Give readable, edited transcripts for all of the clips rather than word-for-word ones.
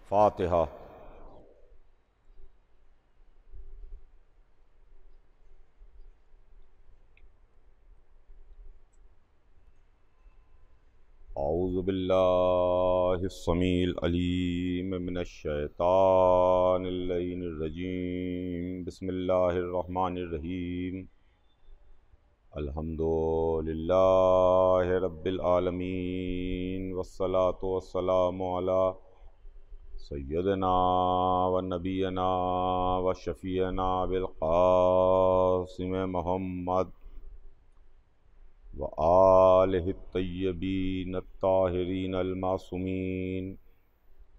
फातिहा। औज़ु बिल्लाहिस समील अलीम मिनश शैतानिर रजीम। बिस्मिल्लाहिर रहमानिर रहीम। अल्हम्दुलिल्लाहि रब्बिल आलमीन वस्सलातु वस्सलामु अला सय्यदना व नबीना व शफ़ीना बिल क़ासिम मुहम्मद व आलिहि तय्यबीन अत्ताहिरीन अल मासूमीन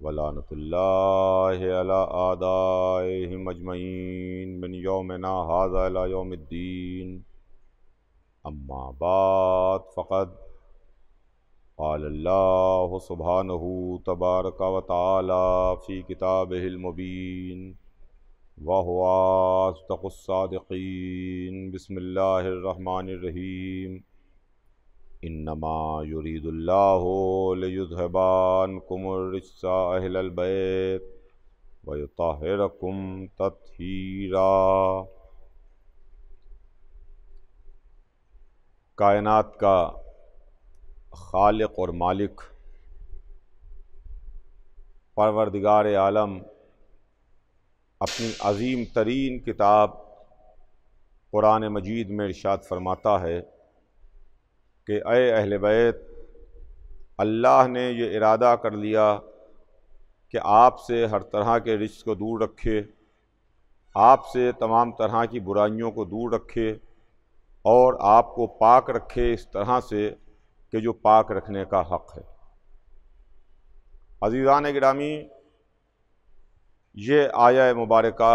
व लानतुल्लाहि अला आदाइहिम अजमईन मिन यौमिना हाज़ा इला यौमिद्दीन। अम्मा बाद फ़क़द क़ालल्लाहु सुब्हानहु तबारक व तआला फ़ी किताबिहिल मुबीन व हुवा अस्दक़ुस सादिक़ीन। बिस्मिल्लाहिर रहमानिर रहीम। इन्नमा युरीदुल्लाहु लियुज़हिबा अन्कुमुर रिज्सा अहलल बैत व युत्तहिरकुम तत्हीरा। कायनात का खालिक और मालिक परवरदिगार आलम अपनी अज़ीम तरीन किताब कुरान मजीद में इरशाद फरमाता है कि ए अहले बैत, अल्लाह ने ये इरादा कर लिया कि आपसे हर तरह के रिज़्क़ को दूर रखे, आपसे तमाम तरह की बुराइयों को दूर रखे और आपको पाक रखे इस तरह से कि जो पाक रखने का हक़ है। अज़ीज़ान गिरामी, ये आया मुबारका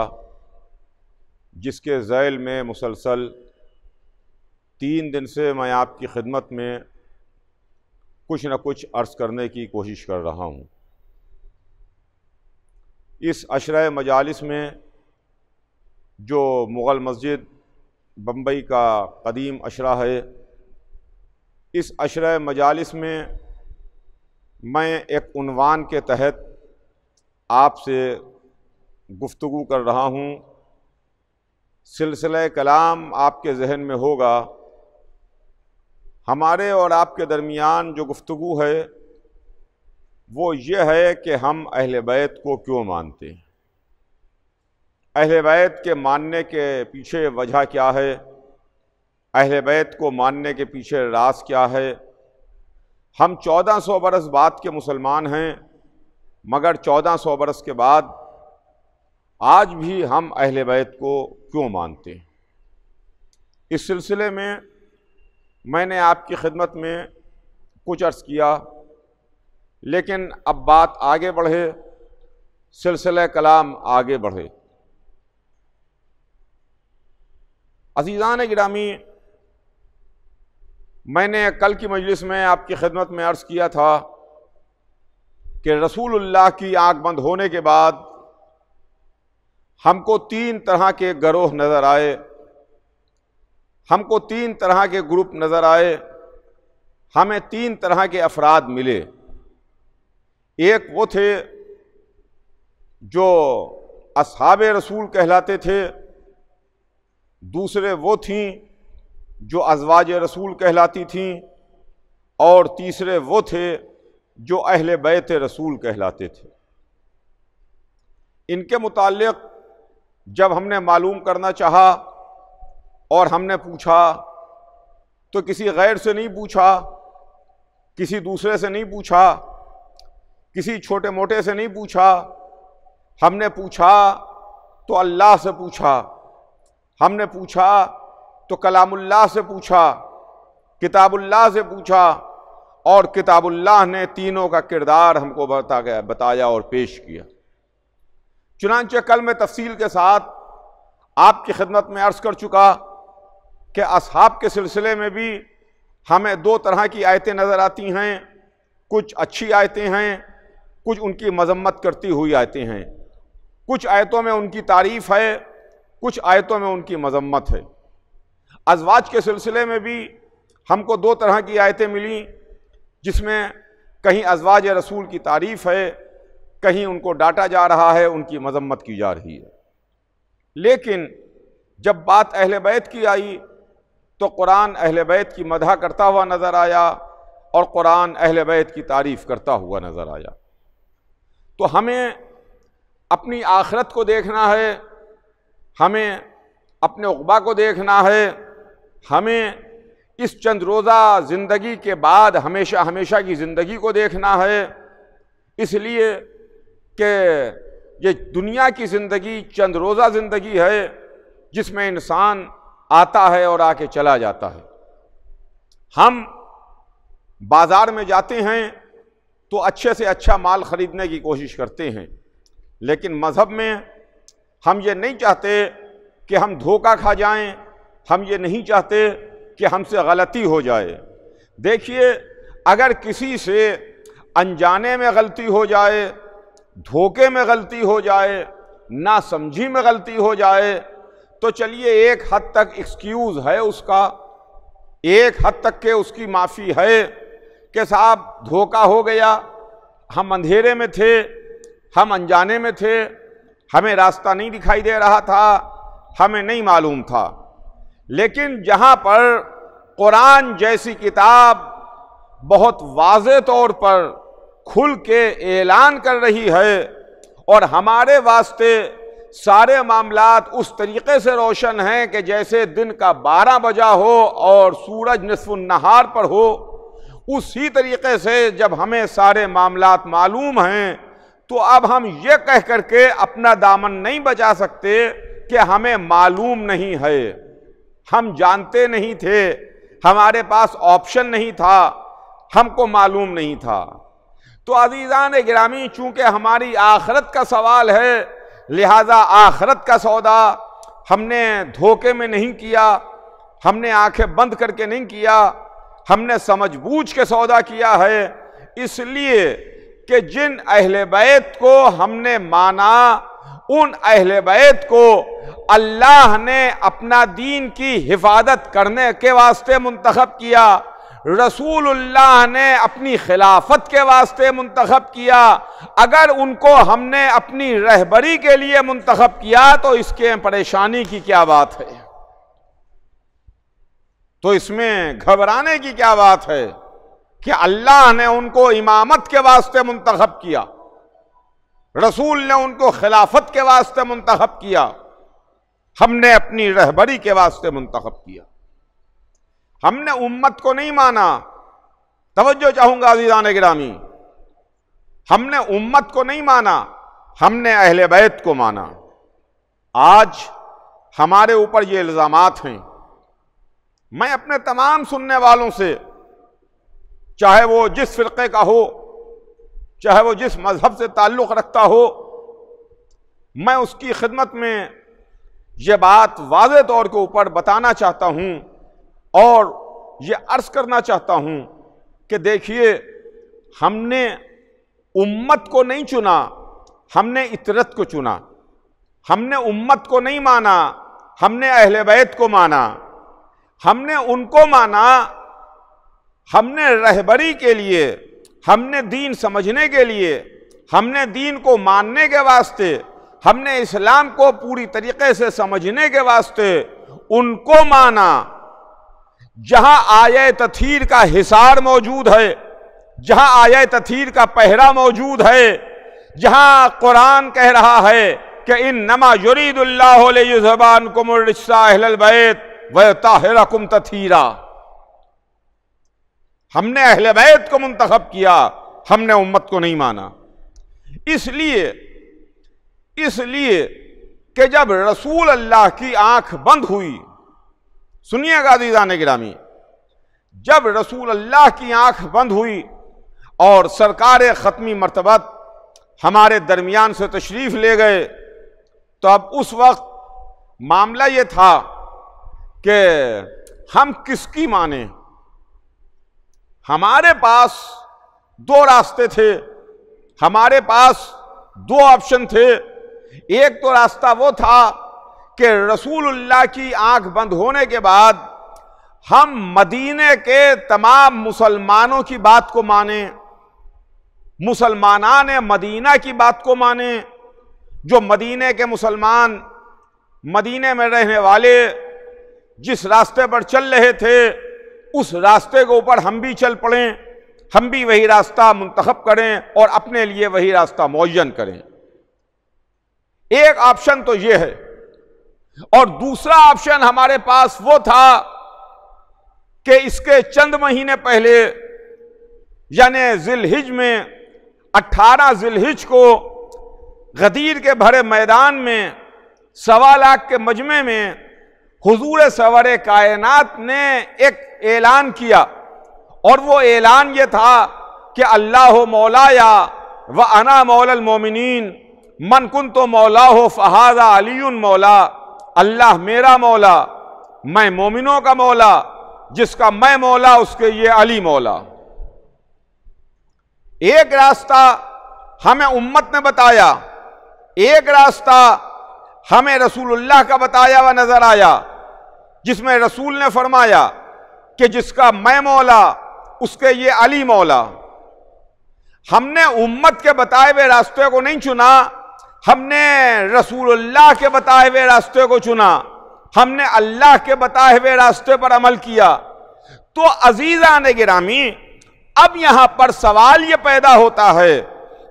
जिसके ज़ैल में मुसलसल 3 दिन से मैं आपकी खिदमत में कुछ न कुछ अर्ज़ करने की कोशिश कर रहा हूँ। इस अशरा मजालिस में जो मुग़ल मस्जिद बम्बई का कदीम अशरा है, इस अशरा मजालिस में मैं एक उन्वान के तहत आपसे गुफ्तगू कर रहा हूँ। सिलसिला कलाम आपके जहन में होगा। हमारे और आपके दरमियान जो गुफ्तगू है वो ये है कि हम अहले बैत को क्यों मानते हैं, अहले बैत के मानने के पीछे वजह क्या है, अहले बैत को मानने के पीछे राज क्या है। हम 1400 बरस बाद के मुसलमान हैं, मगर 1400 बरस के बाद आज भी हम अहले बैत को क्यों मानते हैं। इस सिलसिले में मैंने आपकी खिदमत में कुछ अर्ज़ किया, लेकिन अब बात आगे बढ़े, सिलसिला कलाम आगे बढ़े। अज़ीज़ान गिरामी, मैंने कल की मजलिस में आपकी खिदमत में अर्ज़ किया था कि रसूलुल्लाह की आँख बंद होने के बाद हमको 3 तरह के गिरोह नज़र आए, हमको 3 तरह के ग्रुप नज़र आए, हमें 3 तरह के अफराद मिले। एक वो थे जो असहाबे रसूल कहलाते थे, दूसरे वो थीं जो अज़वाज रसूल कहलाती थीं, और तीसरे वो थे जो अहले बैत रसूल कहलाते थे। इनके मुताल्लिक़ जब हमने मालूम करना चाहा और हमने पूछा तो किसी गैर से नहीं पूछा, किसी दूसरे से नहीं पूछा, किसी छोटे मोटे से नहीं पूछा, हमने पूछा तो अल्लाह से पूछा, हमने पूछा तो कलामुल्लाह से पूछा, किताबुल्लाह से पूछा, और किताबुल्लाह ने तीनों का किरदार हमको बताया और पेश किया। चुनांचे कल मैं तफसील के साथ आपकी खिदमत में अर्ज़ कर चुका कि असहाब के सिलसिले में भी हमें 2 तरह की आयतें नज़र आती हैं। कुछ अच्छी आयतें हैं, कुछ उनकी मजम्मत करती हुई आयतें हैं। कुछ आयतों में उनकी तारीफ़ है, कुछ आयतों में उनकी मजम्मत है। अज़वाज के सिलसिले में भी हमको 2 तरह की आयतें मिली, जिसमें कहीं अज़वाज रसूल की तारीफ़ है, कहीं उनको डांटा जा रहा है, उनकी मजम्मत की जा रही है। लेकिन जब बात अहले बैत की आई तो कुरान अहले बैत की मदह करता हुआ नज़र आया और कुरान अहले बैत की तारीफ़ करता हुआ नज़र आया। तो हमें अपनी आखिरत को देखना है, हमें अपने उक़बा को देखना है, हमें इस चंद रोज़ा ज़िंदगी के बाद हमेशा हमेशा की ज़िंदगी को देखना है। इसलिए कि ये दुनिया की ज़िंदगी चंद रोज़ा ज़िंदगी है जिसमें इंसान आता है और आके चला जाता है। हम बाज़ार में जाते हैं तो अच्छे से अच्छा माल ख़रीदने की कोशिश करते हैं, लेकिन मज़हब में हम ये नहीं चाहते कि हम धोखा खा जाएं, हम ये नहीं चाहते कि हमसे गलती हो जाए। देखिए, अगर किसी से अनजाने में गलती हो जाए, धोखे में गलती हो जाए, नासमझी में गलती हो जाए, तो चलिए एक हद तक एक्सक्यूज़ है उसका, एक हद तक के उसकी माफ़ी है कि साहब धोखा हो गया, हम अंधेरे में थे, हम अनजाने में थे, हमें रास्ता नहीं दिखाई दे रहा था, हमें नहीं मालूम था। लेकिन जहाँ पर कुरान जैसी किताब बहुत वाज़े तौर पर खुल के ऐलान कर रही है और हमारे वास्ते सारे मामलात उस तरीक़े से रोशन हैं कि जैसे दिन का 12 बजा हो और सूरज निस्फ़ुन नहार पर हो, उसी तरीक़े से जब हमें सारे मामलात मालूम हैं तो अब हम ये कह करके अपना दामन नहीं बचा सकते कि हमें मालूम नहीं है, हम जानते नहीं थे, हमारे पास ऑप्शन नहीं था, हमको मालूम नहीं था। तो अज़ीज़ान गिरामी, चूँकि हमारी आखिरत का सवाल है, लिहाजा आखिरत का सौदा हमने धोखे में नहीं किया, हमने आंखें बंद करके नहीं किया, हमने समझबूझ के सौदा किया है। इसलिए कि जिन अहले बैत को हमने माना, उन अहले बैत को अल्लाह ने अपना दीन की हिफाजत करने के वास्ते मुंतखब किया, रसूलुल्लाह ने अपनी खिलाफत के वास्ते मुंतखब किया। अगर उनको हमने अपनी रहबरी के लिए मुंतखब किया तो इसके परेशानी की क्या बात है, तो इसमें घबराने की क्या बात है कि अल्लाह ने उनको इमामत के वास्ते मुंतखब किया, रसूल ने उनको खिलाफत के वास्ते मुंतखब किया, हमने अपनी रहबरी के वास्ते मुंतखब किया। हमने उम्मत को नहीं माना, तवज्जो चाहूंगा अज़ीज़ान गिरामी, हमने उम्मत को नहीं माना, हमने अहले बैत को माना। आज हमारे ऊपर ये इल्ज़ामात हैं। मैं अपने तमाम सुनने वालों से, चाहे वो जिस फ़िरक़े का हो, चाहे वो जिस मज़हब से ताल्लुक़ रखता हो, मैं उसकी खिदमत में ये बात वाज़े तौर के ऊपर बताना चाहता हूँ और ये अर्ज़ करना चाहता हूँ कि देखिए, हमने उम्मत को नहीं चुना, हमने इतरत को चुना। हमने उम्मत को नहीं माना, हमने अहले बैत को माना। हमने उनको माना, हमने रहबरी के लिए, हमने दीन समझने के लिए, हमने दीन को मानने के वास्ते, हमने इस्लाम को पूरी तरीके से समझने के वास्ते उनको माना। जहां आये तथीर का हिसार मौजूद है, जहां आये तथीर का पहरा मौजूद है, जहां कुरान कह रहा है कि इन्नमा युरीदुल्लाहु लियुज़हिबा अन्कुमुर रिज्सा अहलल बैत व युत्तहिरकुम तथीरा, हमने अहले बैत को मुंतखब किया, हमने उम्मत को नहीं माना। इसलिए कि जब रसूल अल्लाह की आंख बंद हुई, सुनिएगा अज़ीज़ान गिरामी, जब रसूल अल्लाह की आंख बंद हुई और सरकार ख़त्मी मर्तबत हमारे दरमियान से तशरीफ़ ले गए, तो अब उस वक्त मामला ये था कि हम किसकी माने। हमारे पास दो रास्ते थे, हमारे पास दो ऑप्शन थे। एक तो रास्ता वो था कि रसूलुल्लाह की आंख बंद होने के बाद हम मदीने के तमाम मुसलमानों की बात को माने, मुसलमानान मदीना की बात को माने, जो मदीने के मुसलमान, मदीने में रहने वाले जिस रास्ते पर चल रहे थे उस रास्ते के ऊपर हम भी चल पड़ें, हम भी वही रास्ता मुंतखब करें और अपने लिए वही रास्ता मुअय्यन करें। एक ऑप्शन तो यह है, और दूसरा ऑप्शन हमारे पास वो था कि इसके चंद महीने पहले यानी जिलहिज में 18 जिलहिज को गदीर के भरे मैदान में 1.25 लाख के मजमे में हुजूर सरवर कायनात ने एक ऐलान किया, और वो ऐलान ये था कि अल्लाह मौलाया व अना मौलल मोमिनीन मन कुन्तो मौला हो फहादा अलीउन मौला। अल्लाह मेरा मौला, मैं मोमिनों का मौला, जिसका मैं मौला उसके ये अली मौला। एक रास्ता हमें उम्मत ने बताया, एक रास्ता हमें रसूलुल्लाह का बताया हुआ नजर आया, जिसमें रसूल ने फरमाया कि जिसका मैं मौला उसके ये अली मौला। हमने उम्मत के बताए हुए रास्ते को नहीं चुना, हमने रसूलुल्लाह के बताए हुए रास्ते को चुना, हमने अल्लाह के बताए हुए रास्ते पर अमल किया। तो अजीज़ान गिरामी, अब यहां पर सवाल यह पैदा होता है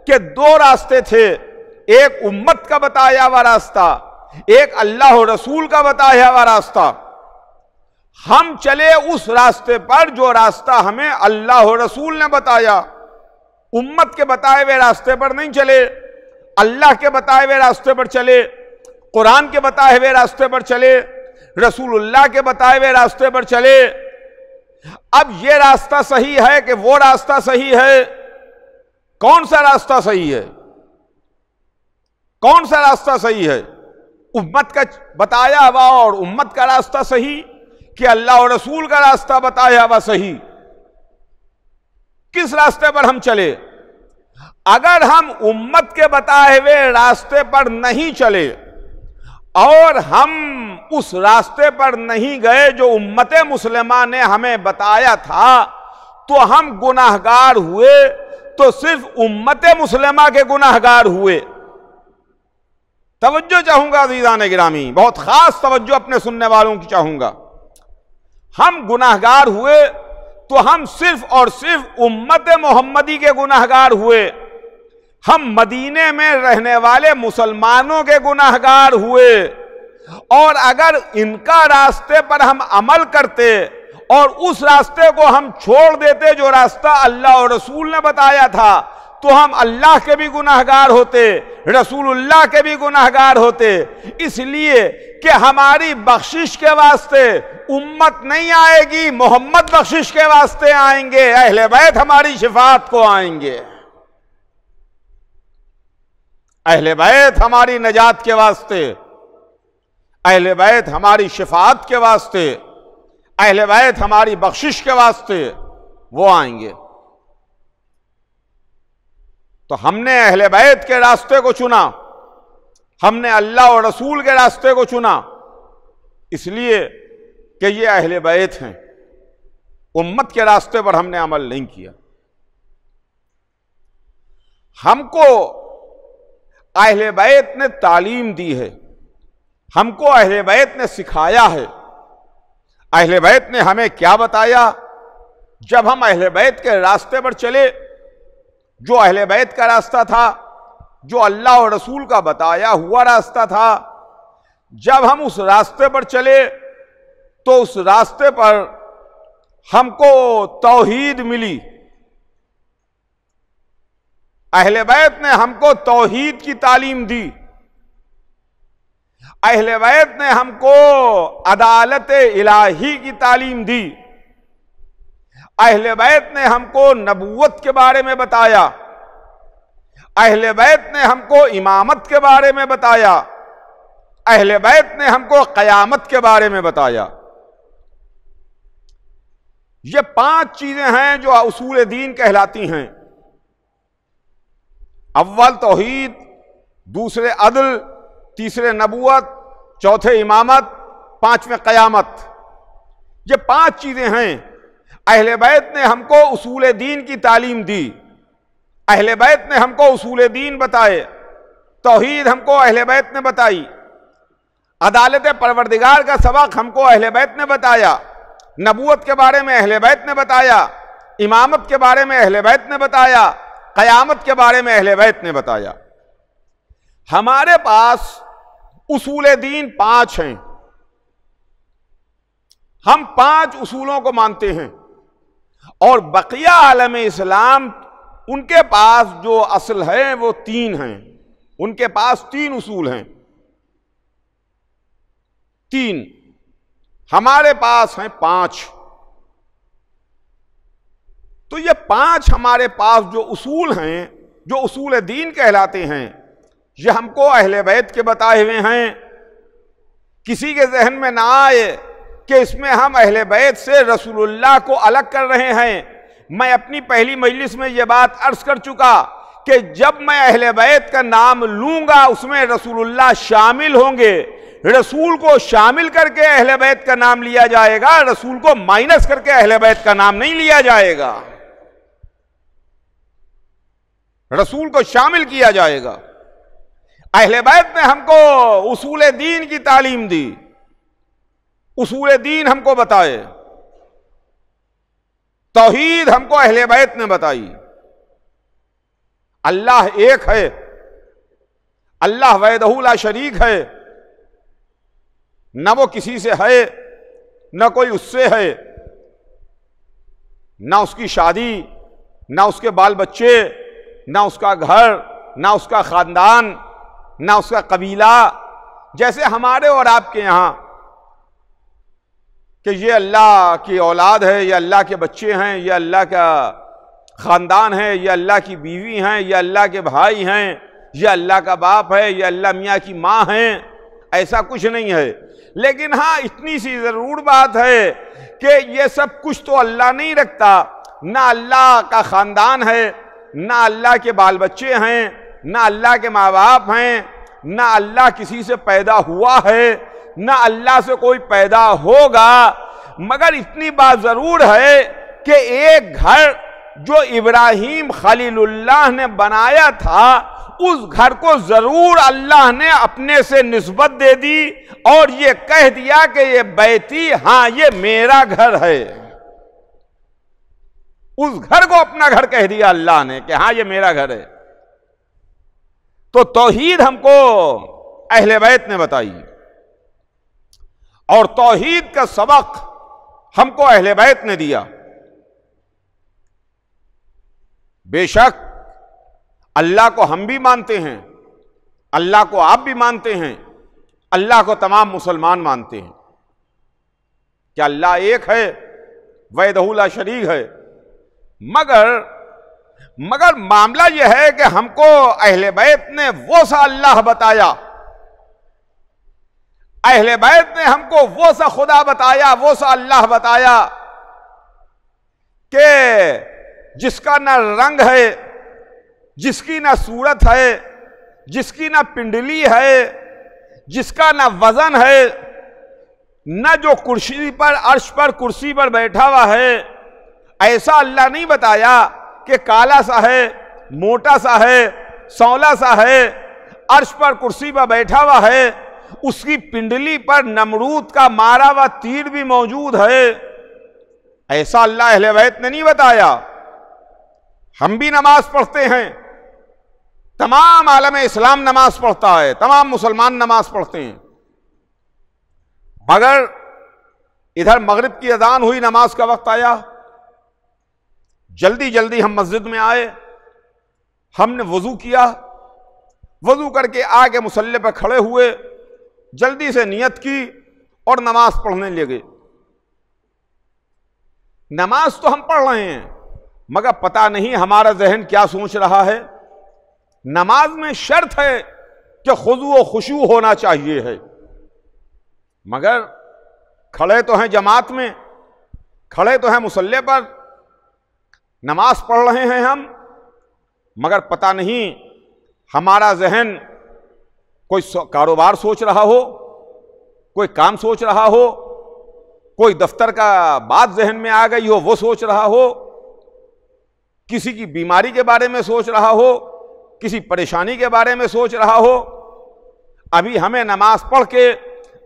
कि 2 रास्ते थे, एक उम्मत का बताया हुआ रास्ता, एक अल्लाह और रसूल का बताया हुआ रास्ता। हम चले उस रास्ते पर जो रास्ता हमें अल्लाह और रसूल ने बताया, उम्मत के बताए हुए रास्ते पर नहीं चले, अल्लाह के बताए हुए रास्ते पर चले, कुरान के बताए हुए रास्ते पर चले, रसूलुल्लाह के बताए हुए रास्ते पर चले। अब यह रास्ता सही है कि वो रास्ता सही है? कौन सा रास्ता सही है? कौन सा रास्ता सही है? उम्मत का बताया हुआ और उम्मत का रास्ता सही कि अल्लाह और रसूल का रास्ता बताया हुआ सही? किस रास्ते पर हम चले? अगर हम उम्मत के बताए हुए रास्ते पर नहीं चले और हम उस रास्ते पर नहीं गए जो उम्मत मुस्लिमा ने हमें बताया था, तो हम गुनाहगार हुए, तो सिर्फ उम्मत मुस्लिमा के गुनाहगार हुए। तवज्जो चाहूंगा अज़ीज़ान गिरामी, बहुत खास तवज्जो अपने सुनने वालों की चाहूंगा। हम गुनाहगार हुए तो हम सिर्फ और सिर्फ उम्मत मोहम्मदी के गुनाहगार हुए, हम मदीने में रहने वाले मुसलमानों के गुनाहगार हुए। और अगर इनका रास्ते पर हम अमल करते और उस रास्ते को हम छोड़ देते जो रास्ता अल्लाह और रसूल ने बताया था, तो हम अल्लाह के भी गुनाहगार होते, रसूलुल्लाह के भी गुनाहगार होते। इसलिए कि हमारी बख्शिश के वास्ते उम्मत नहीं आएगी, मोहम्मद बख्शिश के वास्ते आएंगे, अहले बैत हमारी शिफात को आएंगे, अहले बैत हमारी नजात के वास्ते, अहले बैत हमारी शिफात के वास्ते, अहले बैत हमारी बख्शिश के वास्ते वो आएंगे। तो हमने अहले बैत के रास्ते को चुना, हमने अल्लाह और रसूल के रास्ते को चुना, इसलिए कि ये अहले बैत हैं। उम्मत के रास्ते पर हमने अमल नहीं किया। हमको अहले बैत ने तालीम दी है, हमको अहले बैत ने सिखाया है। अहले बैत ने हमें क्या बताया? जब हम अहले बैत के रास्ते पर चले, जो अहले बैत का रास्ता था, जो अल्लाह और रसूल का बताया हुआ रास्ता था, जब हम उस रास्ते पर चले तो उस रास्ते पर हमको तौहीद मिली। अहले बैत ने हमको तौहीद की तालीम दी, अहले बैत ने हमको अदालत इलाही की तालीम दी, अहले बैत ने हमको नबूवत के बारे में बताया, अहले बैत ने हमको इमामत के बारे में बताया, अहले बैत ने हमको क़यामत के बारे में बताया। ये 5 चीजें हैं जो उसूल दीन कहलाती हैं। अव्वल तौहीद, दूसरे अदल, तीसरे नबूवत, चौथे इमामत, 5वें क़यामत। ये 5 चीजें हैं। अहले बैत ने हमको उसूल दीन की तालीम दी। अहले बैत ने हमको उसूल दीन बताए, तौहीद हमको अहले बैत ने बताई, अदालत परवरदिगार का सबक हमको अहले बैत ने बताया, नबूवत के बारे में अहले बैत ने बताया, इमामत के बारे में अहले बैत ने बताया, क़यामत के बारे में अहले बैत ने बताया। हमारे पास उसूल दीन 5 हैं, हम 5 उसूलों को मानते हैं, और बकिया आलम इस्लाम उनके पास जो असल है वो 3 हैं। उनके पास 3 उसूल हैं, 3, हमारे पास हैं 5। तो ये 5 हमारे पास जो उसूल हैं, जो उसूल दीन कहलाते हैं, ये हमको अहले बैत के बताए हुए हैं। किसी के जहन में ना आए कि इसमें हम अहले बैत से रसूलुल्लाह को अलग कर रहे हैं। मैं अपनी पहली मजलिस में यह बात अर्ज कर चुका कि जब मैं अहले बैत का नाम लूंगा उसमें रसूलुल्लाह शामिल होंगे। रसूल को शामिल करके अहले बैत का नाम लिया जाएगा, रसूल को माइनस करके अहले बैत का नाम नहीं लिया जाएगा। रसूल को शामिल किया जाएगा। अहले बैत ने हमको उसूल दीन की तालीम दी, उसूल दीन हमको बताए, तौहीद हमको अहले बैत ने बताई। अल्लाह एक है, अल्लाह वहदहू ला शरीक है, न वो किसी से है न कोई उससे है, ना उसकी शादी, ना उसके बाल बच्चे, ना उसका घर, ना उसका खानदान, ना उसका कबीला। जैसे हमारे और आपके यहाँ कि ये अल्लाह की औलाद है, ये अल्लाह के बच्चे हैं, ये अल्लाह का ख़ानदान है, ये अल्लाह की बीवी हैं, ये अल्लाह के भाई हैं, ये अल्लाह का बाप है, ये अल्लाह मियाँ की माँ हैं, ऐसा कुछ नहीं है। लेकिन हाँ, इतनी सी ज़रूर बात है कि ये सब कुछ तो अल्लाह नहीं रखता। ना अल्लाह का ख़ानदान है, ना अल्लाह के बाल बच्चे हैं, ना अल्लाह के माँ बाप हैं, ना अल्लाह किसी से पैदा हुआ है, ना अल्लाह से कोई पैदा होगा। मगर इतनी बात ज़रूर है कि एक घर जो इब्राहीम खलीलुल्लाह ने बनाया था, उस घर को ज़रूर अल्लाह ने अपने से निस्बत दे दी और ये कह दिया कि ये बैती, हाँ ये मेरा घर है। उस घर को अपना घर कह दिया अल्लाह ने कि हाँ ये मेरा घर है। तो तौहीद हमको अहले बैत ने बताई और तौहीद का सबक हमको अहले बैत ने दिया। बेशक अल्लाह को हम भी मानते हैं, अल्लाह को आप भी मानते हैं, अल्लाह को तमाम मुसलमान मानते हैं कि अल्लाह एक है, वहदहू ला शरीक है। मगर मामला यह है कि हमको अहले बैत ने वो सा अल्लाह बताया, अहले बैत ने हमको वो सा खुदा बताया, वो सा अल्लाह बताया कि जिसका ना रंग है, जिसकी ना सूरत है, जिसकी ना पिंडली है, जिसका ना वजन है, न जो कुर्सी पर, अर्श पर, कुर्सी पर बैठा हुआ है। ऐसा अल्लाह नहीं बताया कि काला सा है, मोटा सा है, सौला सा है, अर्श पर कुर्सी पर बैठा हुआ है, उसकी पिंडली पर नमरूद का मारा हुआ तीर भी मौजूद है। ऐसा अल्लाह अहले बैत ने नहीं बताया। हम भी नमाज पढ़ते हैं, तमाम आलम इस्लाम नमाज पढ़ता है, तमाम मुसलमान नमाज पढ़ते हैं। मगर इधर मगरिब की अजान हुई, नमाज का वक्त आया, जल्दी जल्दी हम मस्जिद में आए, हमने वजू किया, वजू करके आके मुसल्ले पर खड़े हुए, जल्दी से नियत की और नमाज पढ़ने लगे। नमाज तो हम पढ़ रहे हैं, मगर पता नहीं हमारा जहन क्या सोच रहा है। नमाज में शर्त है कि खुजू व खुशू होना चाहिए है, मगर खड़े तो हैं जमात में, खड़े तो हैं मुसल्ले पर, नमाज पढ़ रहे हैं हम, मगर पता नहीं हमारा जहन कोई कारोबार सोच रहा हो, कोई काम सोच रहा हो, कोई दफ्तर का बात जहन में आ गई हो वो सोच रहा हो किसी की बीमारी के बारे में सोच रहा हो, किसी परेशानी के बारे में सोच रहा हो। अभी हमें नमाज पढ़ के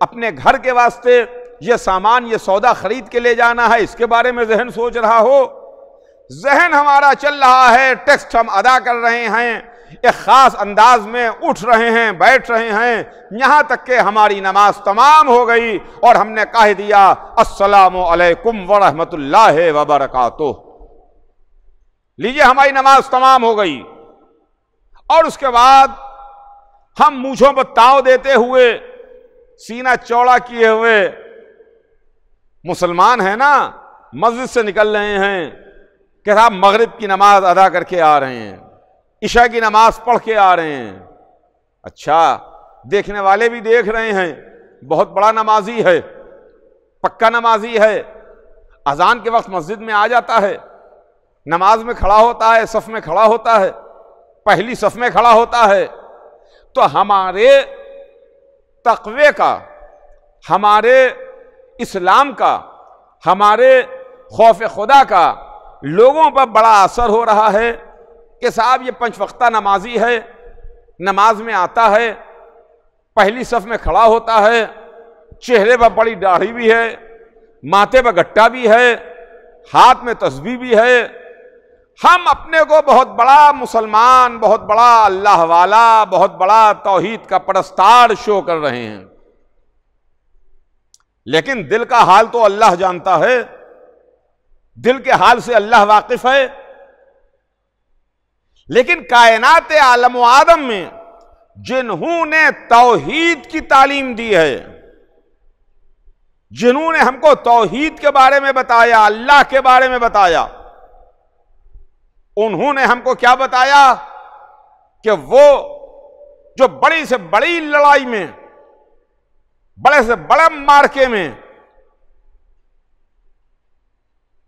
अपने घर के वास्ते ये सामान, ये सौदा खरीद के ले जाना है, इसके बारे में जहन सोच रहा हो। जहन हमारा चल रहा है, टेक्स्ट हम अदा कर रहे हैं, एक खास अंदाज में उठ रहे हैं, बैठ रहे हैं, यहां तक के हमारी नमाज तमाम हो गई और हमने कह दिया अस्सलामु अलैकुम व रहमतुल्लाहि व बरकातुहू। लीजिए, हमारी नमाज तमाम हो गई। और उसके बाद हम मूंछों पर ताव देते हुए, सीना चौड़ा किए हुए, मुसलमान है ना, मस्जिद से निकल रहे हैं कि साहब मगरिब की नमाज अदा करके आ रहे हैं, इशा की नमाज पढ़ के आ रहे हैं। अच्छा, देखने वाले भी देख रहे हैं, बहुत बड़ा नमाजी है, पक्का नमाजी है, अजान के वक्त मस्जिद में आ जाता है, नमाज में खड़ा होता है, सफ में खड़ा होता है, पहली सफ में खड़ा होता है। तो हमारे तक़वे का, हमारे इस्लाम का, हमारे खौफ खुदा का लोगों पर बड़ा असर हो रहा है कि साहब ये 5 वक्ता नमाजी है, नमाज में आता है, पहली सफ में खड़ा होता है, चेहरे पर बड़ी दाढ़ी भी है, माथे पर गट्टा भी है, हाथ में तस्बीह भी है। हम अपने को बहुत बड़ा मुसलमान, बहुत बड़ा अल्लाह वाला, बहुत बड़ा तौहीद का परस्तार शो कर रहे हैं, लेकिन दिल का हाल तो अल्लाह जानता है, दिल के हाल से अल्लाह वाकिफ है। लेकिन कायनात आलम व आदम में जिन्होंने तौहीद की तालीम दी है, जिन्होंने हमको तौहीद के बारे में बताया, अल्लाह के बारे में बताया, उन्होंने हमको क्या बताया कि वो जो बड़ी से बड़ी लड़ाई में, बड़े से बड़े मार्के में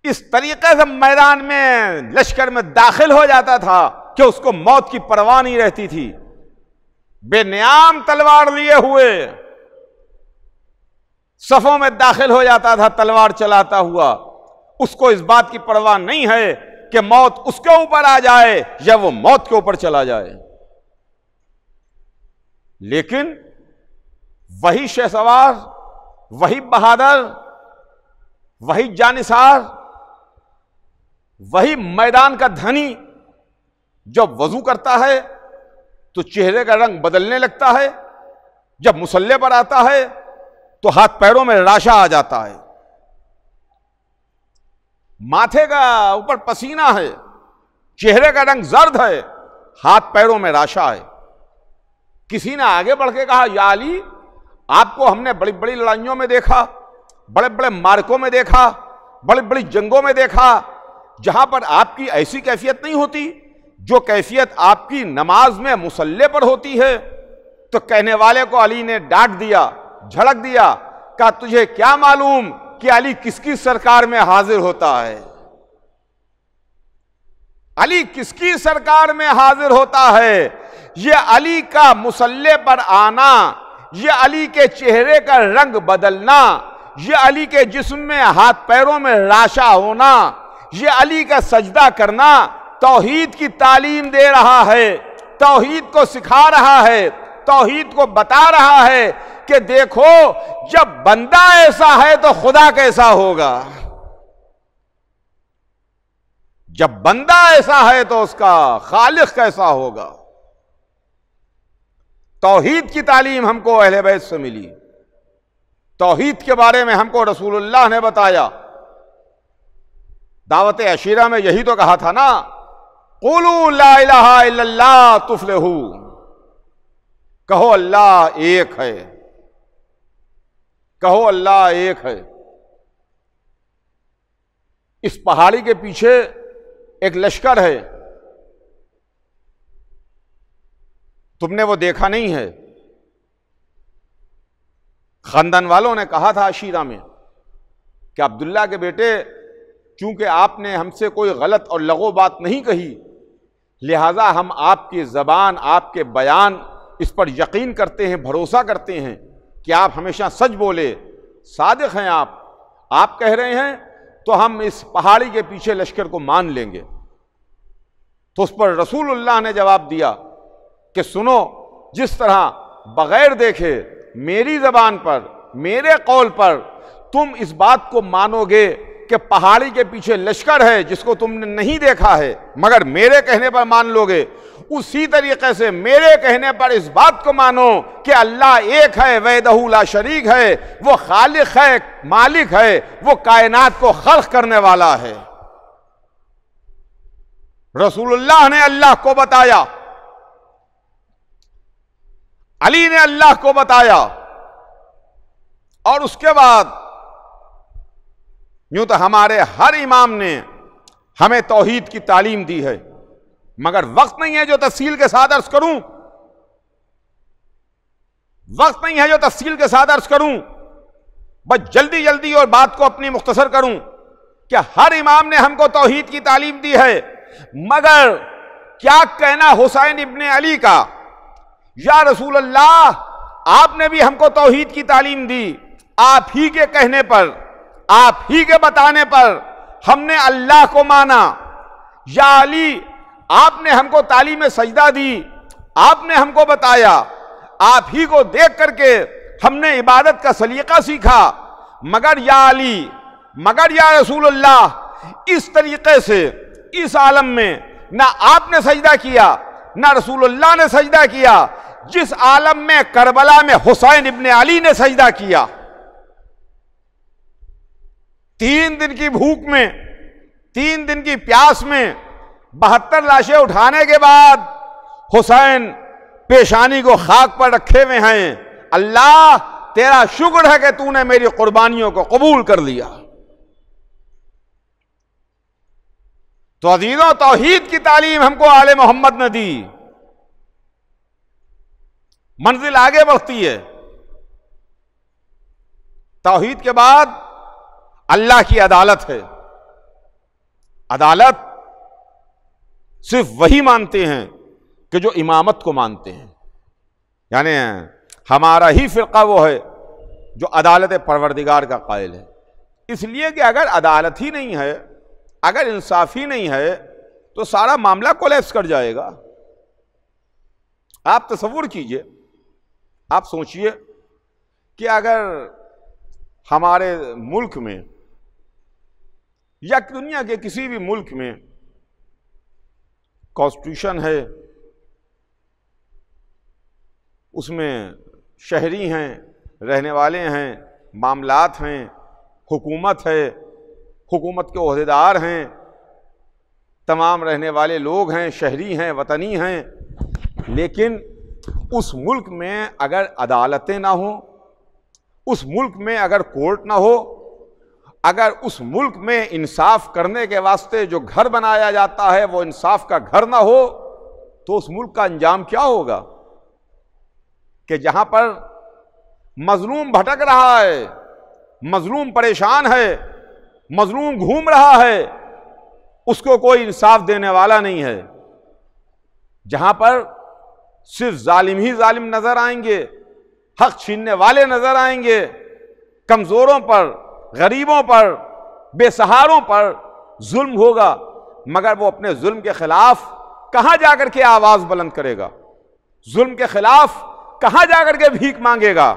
इस तरीके से मैदान में, लश्कर में दाखिल हो जाता था कि उसको मौत की परवाह नहीं रहती थी। बेनियाम तलवार लिए हुए सफों में दाखिल हो जाता था तलवार चलाता हुआ, उसको इस बात की परवाह नहीं है कि मौत उसके ऊपर आ जाए या वो मौत के ऊपर चला जाए। लेकिन वही शहसवार, वही बहादुर, वही जानिसार, वही मैदान का धनी जब वजू करता है तो चेहरे का रंग बदलने लगता है, जब मुसल्ले पर आता है तो हाथ पैरों में राशा आ जाता है, माथे का ऊपर पसीना है, चेहरे का रंग जर्द है, हाथ पैरों में राशा है। किसी ने आगे बढ़ के कहा, या अली, आपको हमने बड़ी बड़ी लड़ाइयों में देखा, बड़े बड़े मार्कों में देखा, बड़ी बड़ी जंगों में देखा, जहां पर आपकी ऐसी कैफियत नहीं होती जो कैफियत आपकी नमाज में मुसल्ले पर होती है। तो कहने वाले को अली ने डांट दिया, झड़क दिया, कहा तुझे क्या मालूम कि अली किसकी सरकार में हाजिर होता है, अली किसकी सरकार में हाजिर होता है। यह अली का मुसल्ले पर आना, यह अली के चेहरे का रंग बदलना, यह अली के जिस्म में हाथ पैरों में राशा होना, यह अली का सजदा करना तौहीद की तालीम दे रहा है, तौहीद को सिखा रहा है, तौहीद को बता रहा है कि देखो जब बंदा ऐसा है तो खुदा कैसा होगा, जब बंदा ऐसा है तो उसका खालिक कैसा होगा। तौहीद की तालीम हमको अहले बैत से मिली, तौहीद के बारे में हमको रसूलुल्लाह ने बताया। दावत अशीरा में यही तो कहा था ना, क़ुलू ला इलाहा इल्लल्लाह तुफ़्लिहू, कहो अल्लाह एक है, कहो अल्लाह एक है। इस पहाड़ी के पीछे एक लश्कर है, तुमने वो देखा नहीं है। खानदान वालों ने कहा था अशीरा में कि अब्दुल्ला के बेटे, चूंकि आपने हमसे कोई गलत और लगो बात नहीं कही, लिहाजा हम आपकी ज़बान, आपके बयान इस पर यकीन करते हैं, भरोसा करते हैं कि आप हमेशा सच बोले, सादिक हैं आप कह रहे हैं तो हम इस पहाड़ी के पीछे लश्कर को मान लेंगे। तो उस पर रसूलुल्लाह ने जवाब दिया कि सुनो, जिस तरह बगैर देखे मेरी जबान पर, मेरे कौल पर तुम इस बात को मानोगे कि पहाड़ी के पीछे लश्कर है जिसको तुमने नहीं देखा है मगर मेरे कहने पर मान लोगे, उसी तरीके से मेरे कहने पर इस बात को मानो कि अल्लाह एक है, वहदहू ला शरीक है, वो खालिक है, मालिक है, वो कायनात को खल्क करने वाला है। रसूलुल्लाह ने अल्लाह को बताया, अली ने अल्लाह को बताया, और उसके बाद यूं तो हमारे हर इमाम ने हमें तौहीद की तालीम दी है, मगर वक्त नहीं है जो तफसील के साथ अर्ज करूं, वक्त नहीं है जो तफसील के साथ अर्ज करूं, बस जल्दी जल्दी और बात को अपनी मुख्तसर करूं कि हर इमाम ने हमको तौहीद की तालीम दी है, मगर क्या कहना हुसैन इब्ने अली का, या रसूल अल्लाह आपने भी हमको तौहीद की तालीम दी, आप ही के कहने पर, आप ही के बताने पर हमने अल्लाह को माना, या अली आपने हमको तालीम सजदा दी, आपने हमको बताया, आप ही को देख करके हमने इबादत का सलीका सीखा, मगर या अली, मगर या रसूलुल्लाह इस तरीके से इस आलम में ना आपने सजदा किया ना रसूलुल्लाह ने सजदा किया जिस आलम में करबला में हुसैन इब्ने अली ने सजदा किया। 3 दिन की भूख में, 3 दिन की प्यास में 72 लाशें उठाने के बाद हुसैन पेशानी को खाक पर रखे हुए हैं, अल्लाह तेरा शुक्र है कि तूने मेरी कुर्बानियों को कबूल कर लिया। तो अजीजों, तौहीद की तालीम हमको आले मोहम्मद ने दी, मंजिल आगे बढ़ती है। तौहीद के बाद अल्लाह की अदालत है। अदालत सिर्फ वही मानते हैं कि जो इमामत को मानते हैं, यानी हमारा ही फिरका वो है जो अदालत परवरदिगार का कायल है। इसलिए कि अगर अदालत ही नहीं है, अगर इंसाफ ही नहीं है, तो सारा मामला कोलैप्स कर जाएगा। आप तसव्वुर कीजिए, आप सोचिए कि अगर हमारे मुल्क में या दुनिया के किसी भी मुल्क में कॉन्स्टिट्यूशन है, उसमें शहरी हैं, रहने वाले हैं, मामलात हैं, हुकूमत है, हुकूमत के ओहदेदार हैं, तमाम रहने वाले लोग हैं, शहरी हैं, वतनी हैं, लेकिन उस मुल्क में अगर अदालतें ना हो, उस मुल्क में अगर कोर्ट ना हो, अगर उस मुल्क में इंसाफ करने के वास्ते जो घर बनाया जाता है वो इंसाफ का घर ना हो, तो उस मुल्क का अंजाम क्या होगा कि जहां पर मजलूम भटक रहा है, मजलूम परेशान है, मजलूम घूम रहा है, उसको कोई इंसाफ देने वाला नहीं है। जहां पर सिर्फ जालिम ही जालिम नजर आएंगे, हक छीनने वाले नजर आएंगे, कमजोरों पर, गरीबों पर, बेसहारों पर जुल्म होगा, मगर वो अपने जुल्म के खिलाफ कहां जाकर के आवाज बुलंद करेगा, जुल्म के खिलाफ कहां जाकर के भीख मांगेगा,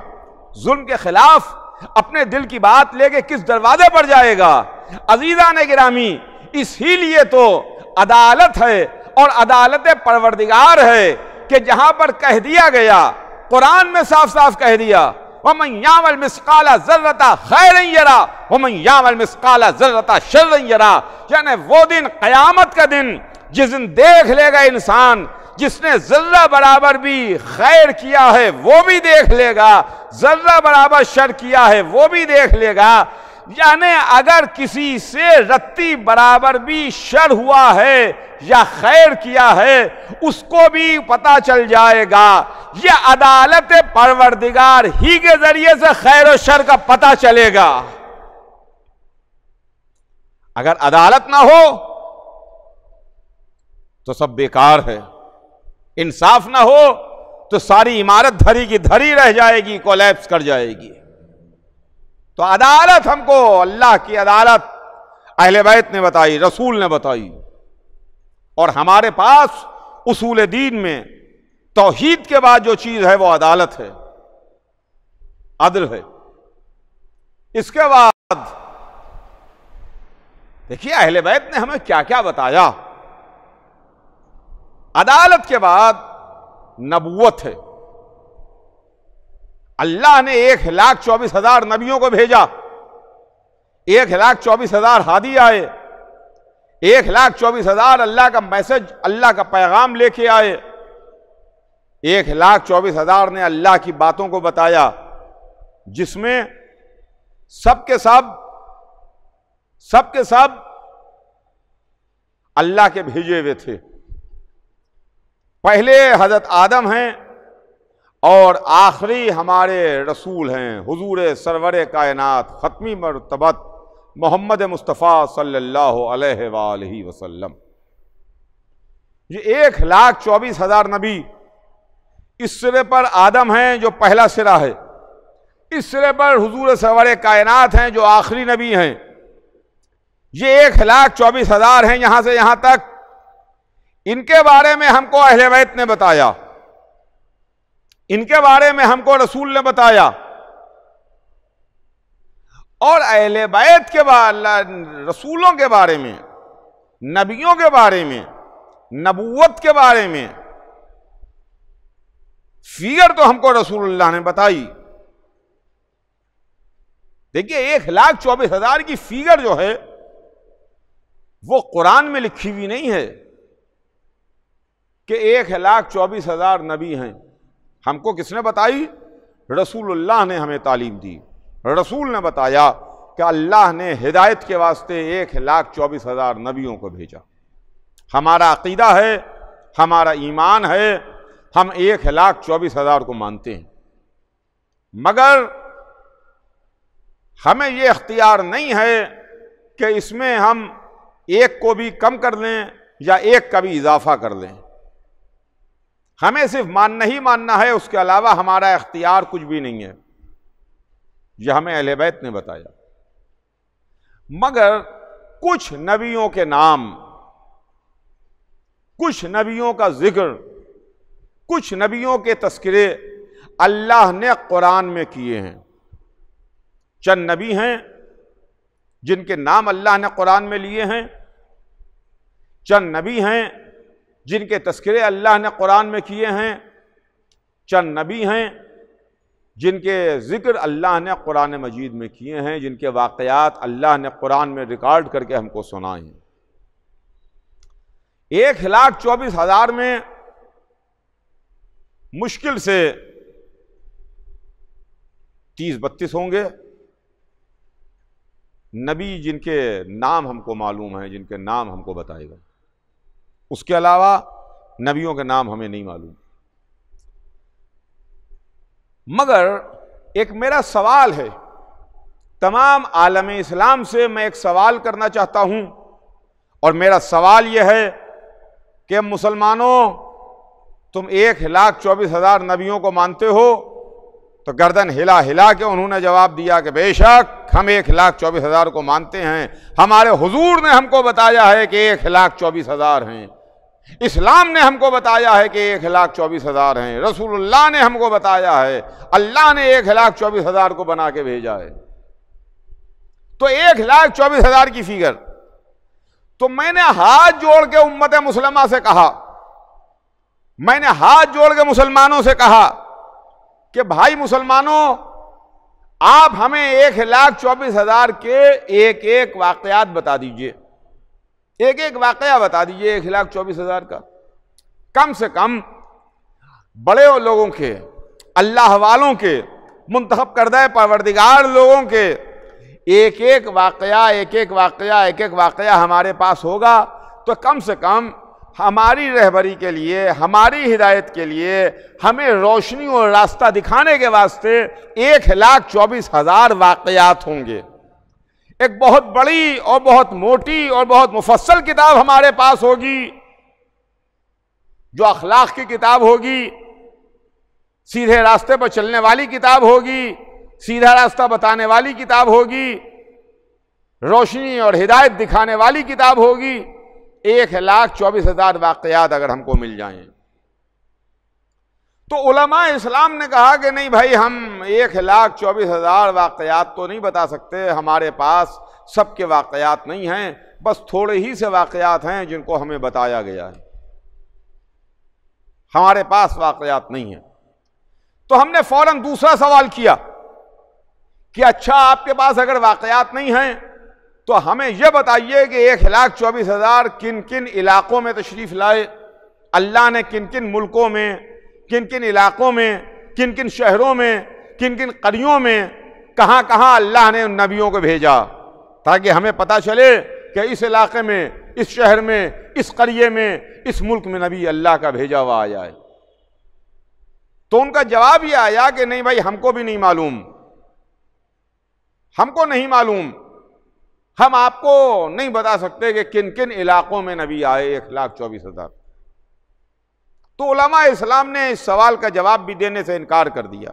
जुल्म के खिलाफ अपने दिल की बात लेके किस दरवाजे पर जाएगा। अजीजान गिरामी, इसीलिए तो अदालत है और अदालत परवरदिगार है कि जहां पर कह दिया गया, कुरान में साफ साफ कह दिया, वमन यामल मिस्काला ज़र्रता खैरन यरा वमन यामल मिस्काला ज़र्रता शर्रन यरा, यानी वो दिन, कयामत का दिन, जिस दिन देख लेगा इंसान, जिसने जर्रा बराबर भी खैर किया है वो भी देख लेगा, जर्रा बराबर शर किया है वो भी देख लेगा। यानी अगर किसी से रत्ती बराबर भी शर हुआ है या खैर किया है, उसको भी पता चल जाएगा। यह अदालत परवरदिगार ही के जरिए से खैर और शर का पता चलेगा। अगर अदालत ना हो तो सब बेकार है, इंसाफ ना हो तो सारी इमारत धरी की धरी रह जाएगी, कोलैप्स कर जाएगी। तो अदालत हमको अल्लाह की अदालत अहले बैत ने बताई, रसूल ने बताई, और हमारे पास उसूल दीन में तौहीद के बाद जो चीज है वो अदालत है, अदल है। इसके बाद देखिए अहले बैत ने हमें क्या क्या बताया। अदालत के बाद नबूवत है। अल्लाह ने 1,24,000 नबियों को भेजा, 1,24,000 हादी आए, 1,24,000 अल्लाह का मैसेज, अल्लाह का पैगाम लेके आए। 1,24,000 ने अल्लाह की बातों को बताया, जिसमें सबके सब अल्लाह के भेजे हुए थे। पहले हजरत आदम हैं और आखिरी हमारे रसूल हैं हुजूर सरवर कायनात खत्मी मरतबत मोहम्मद मुस्तफ़ा सल्लल्लाहु अलैहि वसल्लम। ये 1,24,000 नबी, इस सिरे पर आदम हैं जो पहला सिरा है, इस सिरे पर हुजूर सरवर कायनात हैं जो आखिरी नबी हैं। ये 1,24,000 हैं यहां से यहां तक। इनके बारे में हमको अहले बैत ने बताया, इनके बारे में हमको रसूल ने बताया। और अहले बैत के रसूलों के बारे में, नबियों के बारे में, नबूवत के बारे में फिगर तो हमको रसूलुल्लाह ने बताई। देखिए 1,24,000 की फिगर जो है वो कुरान में लिखी हुई नहीं है कि 1,24,000 नबी हैं। हमको किसने बताई? रसूलुल्लाह ने हमें तालीम दी। रसूल ने बताया कि अल्लाह ने हिदायत के वास्ते 1,24,000 नबियों को भेजा। हमारा अकीदा है, हमारा ईमान है, हम 1,24,000 को मानते हैं, मगर हमें यह इख्तियार नहीं है कि इसमें हम एक को भी कम कर लें या एक का भी इजाफा कर लें। हमें सिर्फ मानना ही मानना है, उसके अलावा हमारा इख्तियार कुछ भी नहीं है। यह हमें अहले बैत ने बताया। मगर कुछ नबियों के नाम, कुछ नबियों का जिक्र, कुछ नबियों के तस्करे अल्लाह ने कुरान में किए हैं। चंद नबी हैं जिनके नाम अल्लाह ने कुरान में लिए हैं, चंद नबी हैं जिनके तस्करे अल्लाह ने कुरान में किए हैं, चंद नबी हैं जिनके जिक्र अल्लाह ने कुरान मजीद में किए हैं, जिनके वाक़यात अल्लाह ने कुरान में रिकॉर्ड करके हमको सुनाए हैं। 1,24,000 में मुश्किल से 30-32 होंगे नबी जिनके नाम हमको मालूम है, जिनके नाम हमको बताए गए। उसके अलावा नबियों के नाम हमें नहीं मालूम। मगर एक मेरा सवाल है, तमाम आलम इस्लाम से मैं एक सवाल करना चाहता हूं, और मेरा सवाल यह है कि मुसलमानों, तुम 1,24,000 नबियों को मानते हो? तो गर्दन हिला हिला के उन्होंने जवाब दिया कि बेशक हम 1,24,000 को मानते हैं। हमारे हुजूर ने हमको बताया है कि 1,24,000 हैं। इस्लाम ने हमको बताया है कि 1,24,000 हैं। रसूलुल्लाह ने हमको बताया है, अल्लाह ने 1,24,000 को बना के भेजा है। तो 1,24,000 की फिगर, तो मैंने हाथ जोड़ के उम्मत मुसलमा से कहा, मैंने हाथ जोड़ के मुसलमानों से कहा कि भाई मुसलमानों, आप हमें 1,24,000 के एक एक वाकयात बता दीजिए, एक एक वाकया बता दीजिए 1,24,000 का। कम से कम बड़े लोगों के, अल्लाह वालों के, मुंतखब करदा परवरदिगार लोगों के एक एक वाकया हमारे पास होगा, तो कम से कम हमारी रहबरी के लिए, हमारी हिदायत के लिए, हमें रोशनी और रास्ता दिखाने के वास्ते 1,24,000 वाकयात होंगे। एक बहुत बड़ी और बहुत मोटी और बहुत मुफस्सल किताब हमारे पास होगी, जो अखलाक की किताब होगी, सीधे रास्ते पर चलने वाली किताब होगी, सीधा रास्ता बताने वाली किताब होगी, रोशनी और हिदायत दिखाने वाली किताब होगी। 1,24,000 वाक़यात अगर हमको मिल जाएं, तो उलमा इस्लाम ने कहा कि नहीं भाई, हम 1,24,000 वाक़यात तो नहीं बता सकते, हमारे पास सबके वाक़यात नहीं हैं, बस थोड़े ही से वाक़यात हैं जिनको हमें बताया गया है, हमारे पास वाक़यात नहीं है। तो हमने फौरन दूसरा सवाल किया कि अच्छा, आपके पास अगर वाक़यात नहीं हैं तो हमें यह बताइए कि 1,24,000 किन किन इलाकों में तशरीफ़ लाए, अल्लाह ने किन किन मुल्कों में, किन किन इलाकों में, किन किन शहरों में, किन किन करियों में, कहाँ कहाँ अल्लाह ने उन नबियों को भेजा, ताकि हमें पता चले कि इस इलाके में, इस शहर में, इस करिए में, इस मुल्क में नबी अल्लाह का भेजा हुआ आया है। तो उनका जवाब यह आया कि नहीं भाई, हमको भी नहीं मालूम, हमको नहीं मालूम, हम आपको नहीं बता सकते कि किन किन इलाकों में नबी आए 1,24,000। तो उलमा इस्लाम ने इस सवाल का जवाब भी देने से इनकार कर दिया।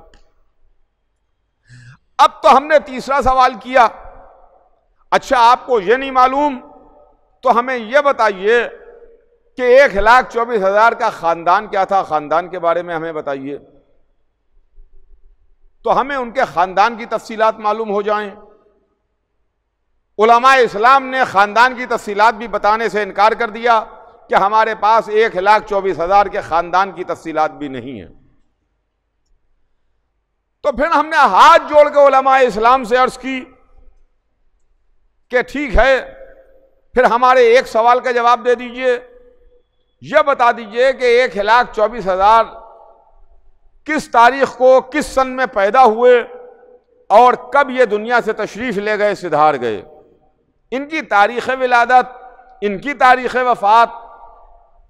अब तो हमने तीसरा सवाल किया, अच्छा आपको यह नहीं मालूम तो हमें यह बताइए कि 1,24,000 का खानदान क्या था, खानदान के बारे में हमें बताइए, तो हमें उनके खानदान की तफसीलात मालूम हो जाएं। उलमा इस्लाम ने खानदान की तफसीलात भी बताने से इनकार कर दिया कि हमारे पास 1,24,000 के खानदान की तफसीलात भी नहीं है। तो फिर हमने हाथ जोड़ के उलमा इस्लाम से अर्ज की कि ठीक है, फिर हमारे एक सवाल का जवाब दे दीजिए, यह बता दीजिए कि 1,24,000 किस तारीख को, किस सन में पैदा हुए और कब ये दुनिया से तशरीफ ले गए, सिधार गए, इनकी तारीख़ विलादत, इनकी तारीख़ वफ़ात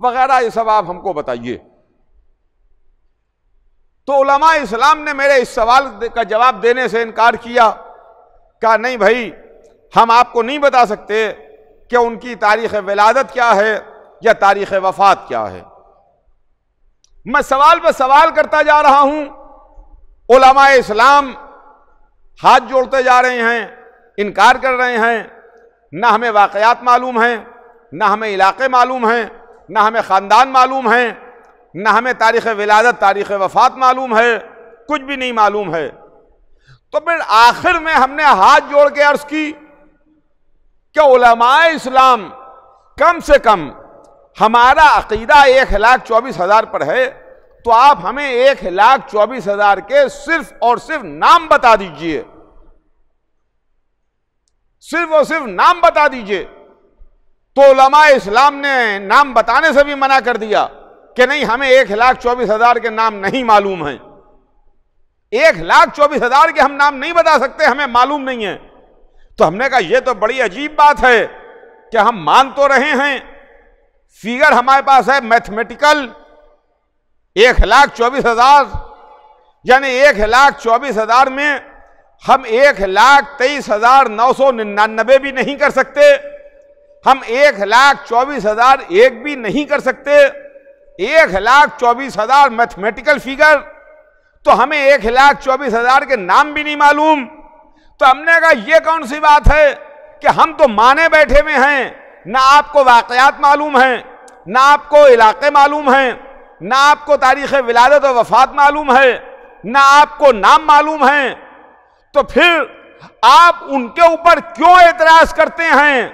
वगैरह ये सब आप हमको बताइए। तो उलमा इस्लाम ने मेरे इस सवाल का जवाब देने से इनकार किया, कहा नहीं भाई, हम आपको नहीं बता सकते कि उनकी तारीख़ विलादत क्या है या तारीख़ वफ़ात क्या है। मैं सवाल पर सवाल करता जा रहा हूं, उलमा इस्लाम हाथ जोड़ते जा रहे हैं, इनकार कर रहे हैं, ना हमें वाक़यात मालूम हैं, ना हमें इलाके मालूम हैं, ना हमें ख़ानदान मालूम है, ना हमें तारीख़ विलादत, तारीख़ वफ़ात मालूम है, कुछ भी नहीं मालूम है। तो फिर आखिर में हमने हाथ जोड़ के अर्ज़ की कि उलमाए इस्लाम कम से कम हमारा अक़ीदा 1,24,000 पर है, तो आप हमें 1,24,000 के सिर्फ और सिर्फ नाम बता दीजिए, सिर्फ और सिर्फ नाम बता दीजिए। तो उलमा इस्लाम ने नाम बताने से भी मना कर दिया कि नहीं, हमें 1,24,000 के नाम नहीं मालूम हैं, 1,24,000 के हम नाम नहीं बता सकते, हमें मालूम नहीं है। तो हमने कहा यह तो बड़ी अजीब बात है कि हम मान तो रहे हैं, फिगर हमारे पास है मैथमेटिकल 1,24,000, यानी 1,24,000 में हम 1,23,999 भी नहीं कर सकते, हम 1,24,001 भी नहीं कर सकते, 1,24,000 मैथमेटिकल फिगर, तो हमें 1,24,000 के नाम भी नहीं मालूम। तो हमने कहा यह कौन सी बात है कि हम तो माने बैठे हुए हैं, ना आपको वाक़यात मालूम हैं, ना आपको इलाके मालूम हैं, ना आपको तारीख़ विलादत और वफ़ात मालूम है, ना आपको नाम मालूम है, तो फिर आप उनके ऊपर क्यों एतराज़ करते हैं?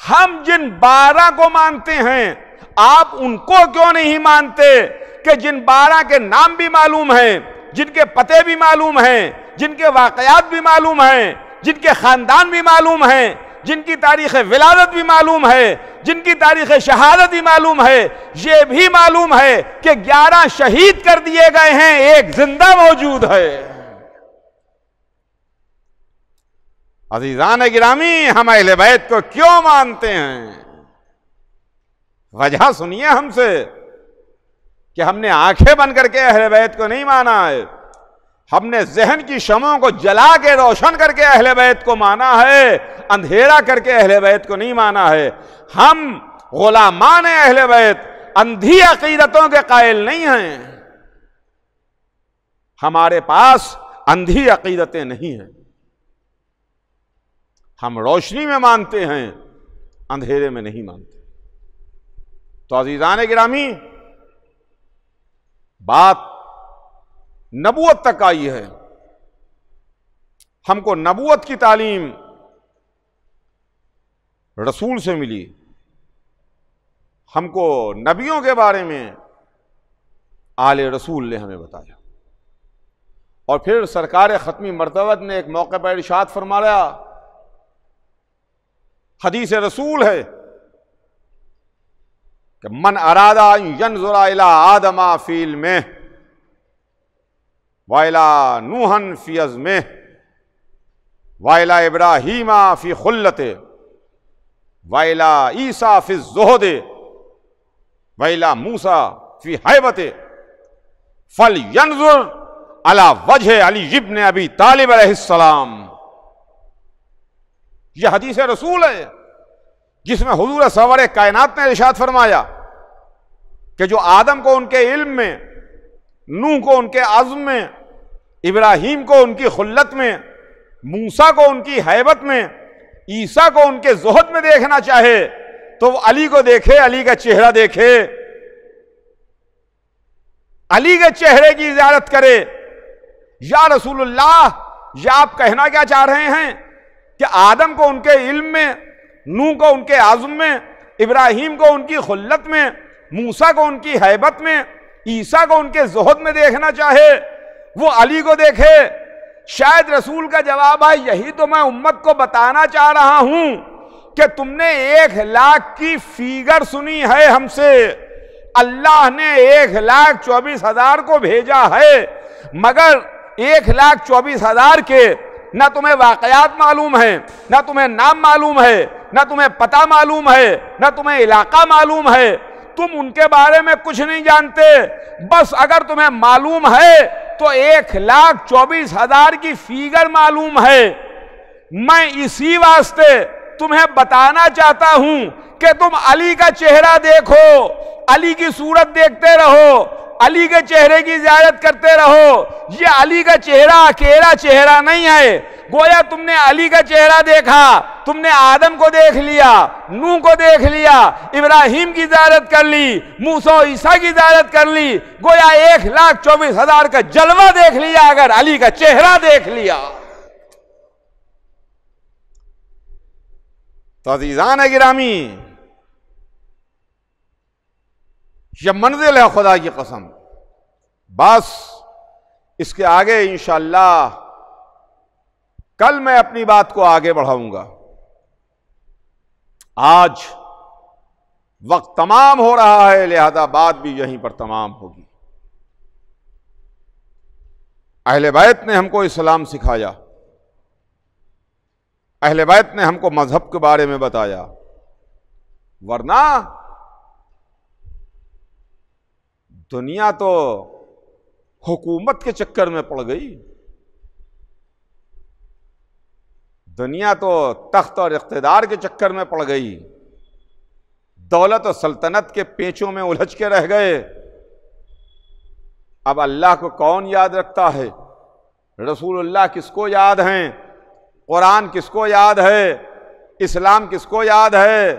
हम जिन 12 को मानते हैं, आप उनको क्यों नहीं मानते कि जिन 12 के नाम भी मालूम हैं, जिनके पते भी मालूम हैं, जिनके वाक़यात भी मालूम हैं, जिनके ख़ानदान भी मालूम हैं, जिनकी तारीख़ विलादत भी मालूम है, जिनकी तारीख़ शहादत भी मालूम है, ये भी मालूम है कि 11 शहीद कर दिए गए हैं, एक जिंदा मौजूद है। अज़ीज़ान गिरामी, हम अहले बैत को क्यों मानते हैं? वजह सुनिए हमसे कि हमने आंखें बंद करके अहले बैत को नहीं माना है, हमने जहन की शमों को जला के रोशन करके अहले बैत को माना है, अंधेरा करके अहले बैत को नहीं माना है। हम गुलामान अहले बैत, अंधी अकीदतों के कायल नहीं हैं, हमारे पास अंधी अकीदतें नहीं हैं। हम रोशनी में मानते हैं, अंधेरे में नहीं मानते। तो अजीजान गिरामी, बात नबूवत तक आई है। हमको नबूवत की तालीम रसूल से मिली, हमको नबियों के बारे में आले रसूल ने हमें बताया। और फिर सरकार ख़त्मी मर्तबत ने एक मौके पर इरशाद फरमाया, हदीस रसूल है कि मन अरादा यंजुरा इला आदमा फील में वाइला नूहन फी अज़्मे वाइला इब्राहीमा फी खुल्लते वाइला ईसा फी ज़ुहदे वाइला मूसा फी हैबते फल यंजुर अला वजह अली इब्न अबी तालिब अलैहिस्सलाम। यह हदीस रसूल है जिसमें हुजूर सरवर कायनात ने इरशाद फरमाया कि जो आदम को उनके इल्म में, नूह को उनके अज़्म में, इब्राहीम को उनकी खुल्लत में, मूसा को उनकी हैबत में, ईसा को उनके ज़ुहद में देखना चाहे तो वो अली को देखे, अली का चेहरा देखे, अली के चेहरे की इजारत करे। या रसूलुल्लाह, या आप कहना क्या चाह रहे हैं कि आदम को उनके इल्म में, नूह को उनके आज़म में, इब्राहीम को उनकी खुल्लत में, मूसा को उनकी हैबत में, ईसा को उनके ज़ुहद में देखना चाहे वो अली को देखे? शायद रसूल का जवाब है, यही तो मैं उम्मत को बताना चाह रहा हूं कि तुमने 1,00,000 की फिगर सुनी है हमसे, अल्लाह ने 1,24,000 को भेजा है, मगर 1,24,000 के ना तुम्हें वाकयात मालूम है, ना तुम्हें नाम मालूम है, ना तुम्हें पता मालूम है, ना तुम्हें इलाका मालूम है, तुम उनके बारे में कुछ नहीं जानते। बस अगर तुम्हें मालूम है तो 1,24,000 की फिगर मालूम है। मैं इसी वास्ते तुम्हें बताना चाहता हूं कि तुम अली का चेहरा देखो, अली की सूरत देखते रहो, अली के चेहरे की ज़ियारत करते रहो। ये अली का चेहरा अकेला चेहरा नहीं है, गोया तुमने अली का चेहरा देखा, तुमने आदम को देख लिया, नूह को देख लिया, इब्राहीम की ज़ियारत कर ली, मूसा ईसा की ज़ियारत कर ली, गोया 1,24,000 का जलवा देख लिया अगर अली का चेहरा देख लिया। तो अज़ीज़ान गिरामी, यह मंजिल है खुदा की कसम। बस इसके आगे इंशाअल्लाह कल मैं अपनी बात को आगे बढ़ाऊंगा। आज वक्त तमाम हो रहा है, लिहाजा बात भी यहीं पर तमाम होगी। अहले बैत ने हमको इस्लाम सिखाया, अहले बैत ने हमको मजहब के बारे में बताया, वरना दुनिया तो हुकूमत के चक्कर में पड़ गई, दुनिया तो तख्त और इख्तिदार के चक्कर में पड़ गई, दौलत और सल्तनत के पेचों में उलझ के रह गए। अब अल्लाह को कौन याद रखता है? रसूलुल्लाह किसको याद हैं? कुरान किसको याद है? इस्लाम किसको याद है?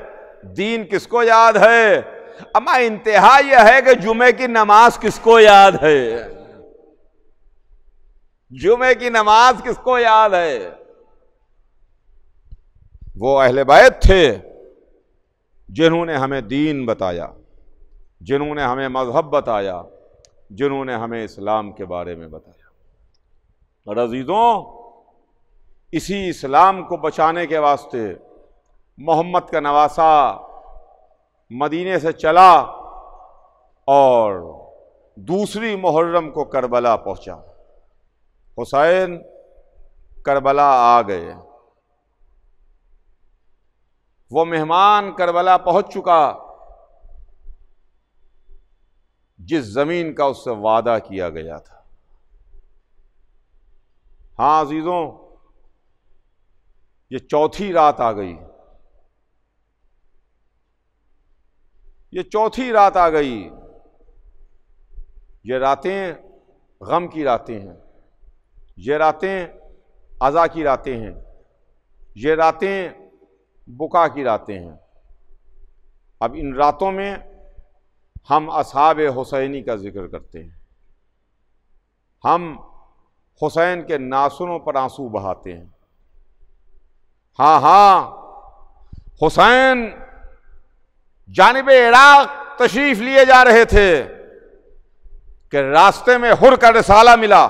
दीन किसको याद है? अमा इंतहा यह है कि जुमे की नमाज किसको याद है? जुमे की नमाज किसको याद है? वो अहले बैत थे जिन्होंने हमें दीन बताया, जिन्होंने हमें मजहब बताया, जिन्होंने हमें इस्लाम के बारे में बताया। और अजीजों, इसी इस्लाम को बचाने के वास्ते मोहम्मद का नवासा मदीने से चला और दूसरी मुहर्रम को करबला पहुंचा। हुसैन करबला आ गए, वो मेहमान करबला पहुंच चुका जिस जमीन का उससे वादा किया गया था। हाँ अजीजों, ये चौथी रात आ गई, ये चौथी रात आ गई। ये रातें गम की रातें हैं, ये रातें अज़ा की रातें हैं, ये रातें बुका की रातें हैं। अब इन रातों में हम असहाब हुसैनी का जिक्र करते हैं, हम हुसैन के नासुनों पर आंसू बहाते हैं। हाँ हाँ, हुसैन जानिब इराक तशरीफ लिए जा रहे थे कि रास्ते में हुर का रिसाला मिला।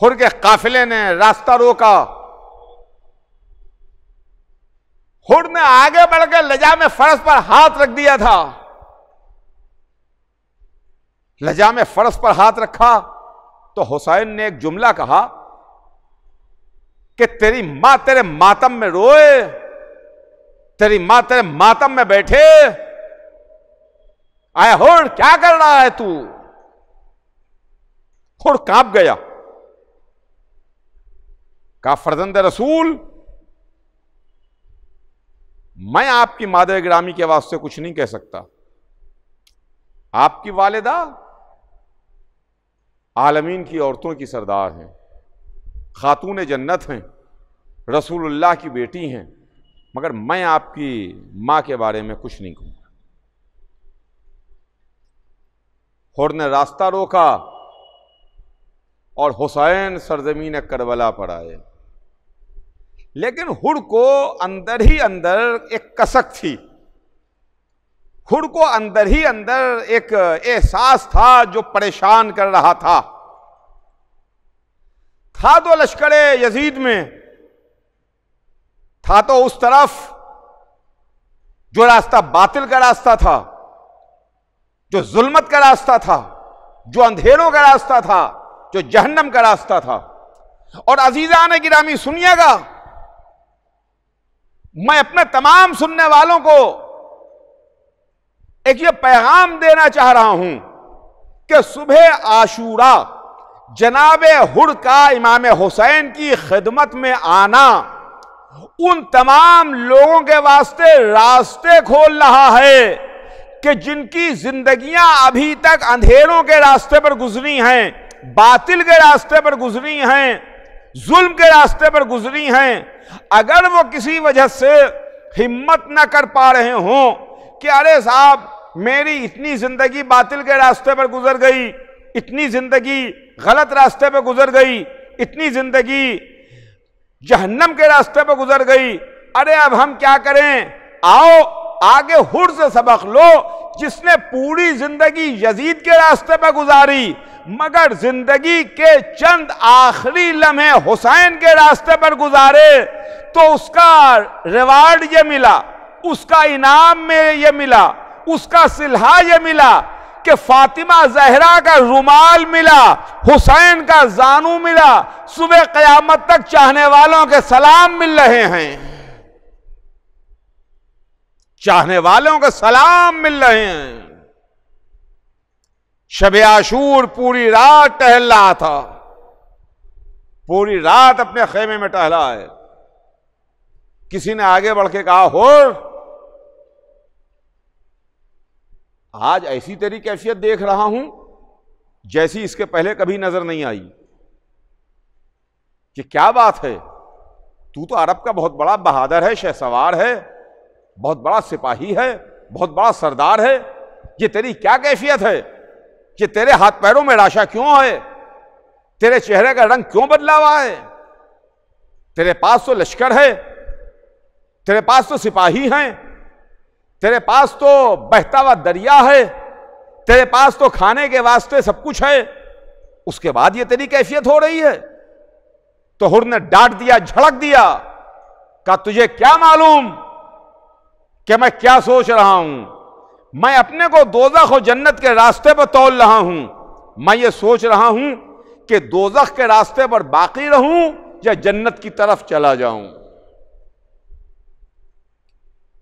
हुर के काफिले ने रास्ता रोका। हुर ने आगे बढ़कर लजाम फरस पर हाथ रख दिया था। लजाम फरस पर हाथ रखा तो हुसैन ने एक जुमला कहा कि तेरी मां तेरे मातम में रोए, तेरी मां तेरे मातम में बैठे। आया हुर, क्या कर रहा है तू? हुर कांप गया। कहा, फर्जंद रसूल, मैं आपकी मादर गिरामी के वास्ते कुछ नहीं कह सकता। आपकी वालिदा आलमीन की औरतों की सरदार हैं, खातून जन्नत हैं, रसूलुल्लाह की बेटी हैं, मगर मैं आपकी मां के बारे में कुछ नहीं कहूंगा। हुर ने रास्ता रोका और हुसैन सरजमीन करबला पर आए। लेकिन हुर को अंदर ही अंदर एक कसक थी। हुर को अंदर ही अंदर एक एहसास था जो परेशान कर रहा था तो लश्करे यजीद में, था तो उस तरफ जो रास्ता बातिल का रास्ता था, जो जुल्मत का रास्ता था, जो अंधेरों का रास्ता था, जो जहन्नम का रास्ता था। और अजीजान गिरामी सुनिएगा, मैं अपने तमाम सुनने वालों को एक ये पैगाम देना चाह रहा हूं कि सुबह आशूरा जनाबे हुर का इमाम हुसैन की खिदमत में आना उन तमाम लोगों के वास्ते रास्ते खोल रहा है कि जिनकी जिंदगियां अभी तक अंधेरों के रास्ते पर गुजरी हैं, बातिल के रास्ते पर गुजरी हैं, जुल्म के रास्ते पर गुजरी हैं। अगर वो किसी वजह से हिम्मत न कर पा रहे हों कि अरे साहब, मेरी इतनी जिंदगी बातिल के रास्ते पर गुजर गई, इतनी जिंदगी गलत रास्ते पर गुजर गई, इतनी जिंदगी जहन्नम के रास्ते पर गुजर गई, अरे अब हम क्या करें? आओ आगे हुर से सबक लो, जिसने पूरी जिंदगी यजीद के रास्ते पर गुजारी मगर जिंदगी के चंद आखिरी लम्हे हुसैन के रास्ते पर गुजारे, तो उसका रिवार्ड ये मिला, उसका इनाम में ये मिला, उसका सिलहा ये मिला कि फातिमा जहरा का रुमाल मिला, हुसैन का जानू मिला। सुबह कयामत तक चाहने वालों के सलाम मिल रहे हैं, चाहने वालों के सलाम मिल रहे हैं। शबे आशूर पूरी रात टहल रहा था, पूरी रात अपने खेमे में टहला है। किसी ने आगे बढ़ के कहा, हुर, आज ऐसी तेरी कैफियत देख रहा हूं जैसी इसके पहले कभी नजर नहीं आई। कि क्या बात है? तू तो अरब का बहुत बड़ा बहादुर है, शहसवार है, बहुत बड़ा सिपाही है, बहुत बड़ा सरदार है। ये तेरी क्या कैफियत है? कि तेरे हाथ पैरों में राशा क्यों है? तेरे चेहरे का रंग क्यों बदला हुआ है? तेरे पास तो लश्कर है, तेरे पास तो सिपाही हैं, तेरे पास तो बहता हुआ दरिया है, तेरे पास तो खाने के वास्ते सब कुछ है, उसके बाद ये तेरी कैफियत हो रही है। तो हुर ने डांट दिया, झड़क दिया, कहा तुझे क्या मालूम कि मैं क्या सोच रहा हूं? मैं अपने को दोज़ख और जन्नत के रास्ते पर तौल रहा हूं। मैं ये सोच रहा हूं कि दोज़ख के रास्ते पर बाकी रहूं या जन्नत की तरफ चला जाऊं,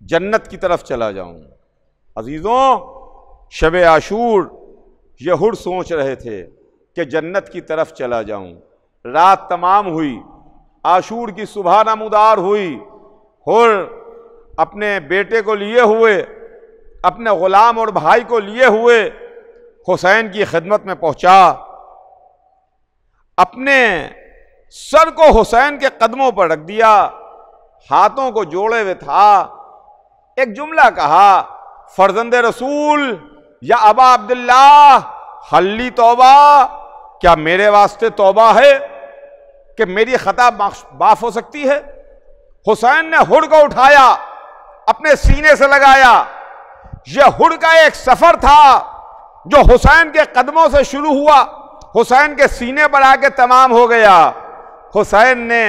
जन्नत की तरफ चला जाऊं। अजीजों, शबे आशूर ये हुर सोच रहे थे कि जन्नत की तरफ चला जाऊं। रात तमाम हुई, आशूर की सुबह नमूदार हुई। हुर अपने बेटे को लिए हुए, अपने गुलाम और भाई को लिए हुए हुसैन की खिदमत में पहुंचा। अपने सर को हुसैन के कदमों पर रख दिया, हाथों को जोड़े हुए था। एक जुमला कहा, फर्जंद रसूल या अबा अब्दुल्ला हल्ली तौबा, क्या मेरे वास्ते तौबा है कि मेरी खता माफ हो सकती है? हुसैन ने हुड को उठाया, अपने सीने से लगाया। यह हुड का एक सफर था जो हुसैन के कदमों से शुरू हुआ, हुसैन के सीने पर आके तमाम हो गया। हुसैन ने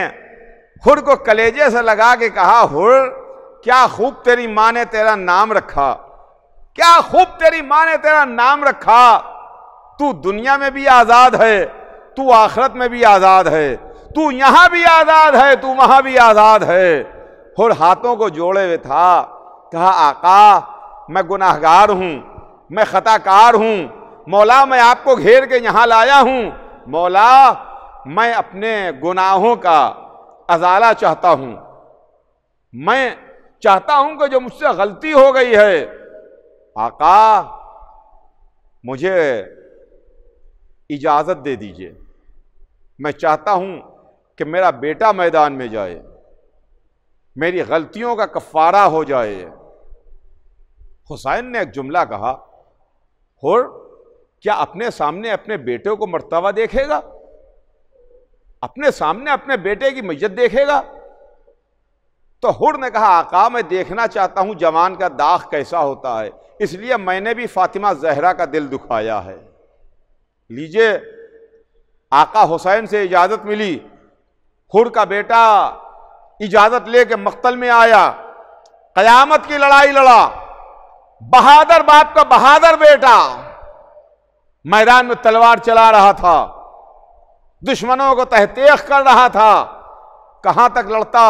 हुड को कलेजे से लगा के कहा, हुड क्या खूब तेरी माँ ने तेरा नाम रखा, क्या खूब तेरी माँ ने तेरा नाम रखा। तू दुनिया में भी आजाद है, तू आखिरत में भी आजाद है, तू यहां भी आजाद है, तू वहां भी आजाद है। हुड हाथों को जोड़े हुए था, कहा आका मैं गुनाहगार हूं, मैं खताकार हूं, मौला मैं आपको घेर के यहां लाया हूं, मौला मैं अपने गुनाहों का अजाला चाहता हूं, मैं चाहता हूं कि जो मुझसे गलती हो गई है, आका मुझे इजाजत दे दीजिए, मैं चाहता हूं कि मेरा बेटा मैदान में जाए, मेरी गलतियों का कफ़ारा हो जाए। हुसैन ने एक जुमला कहा, हुर क्या अपने सामने अपने बेटे को मर्तबा देखेगा, अपने सामने अपने बेटे की मैयत देखेगा? तो हुर ने कहा, आका मैं देखना चाहता हूं जवान का दाग कैसा होता है, इसलिए मैंने भी फातिमा जहरा का दिल दुखाया है। लीजिए, आका हुसैन से इजाजत मिली, हुर का बेटा इजाजत लेके मक्तल में आया, कयामत की लड़ाई लड़ा। बहादुर बाप का बहादुर बेटा मैदान में तलवार चला रहा था, दुश्मनों को तहतेख कर रहा था। कहां तक लड़ता,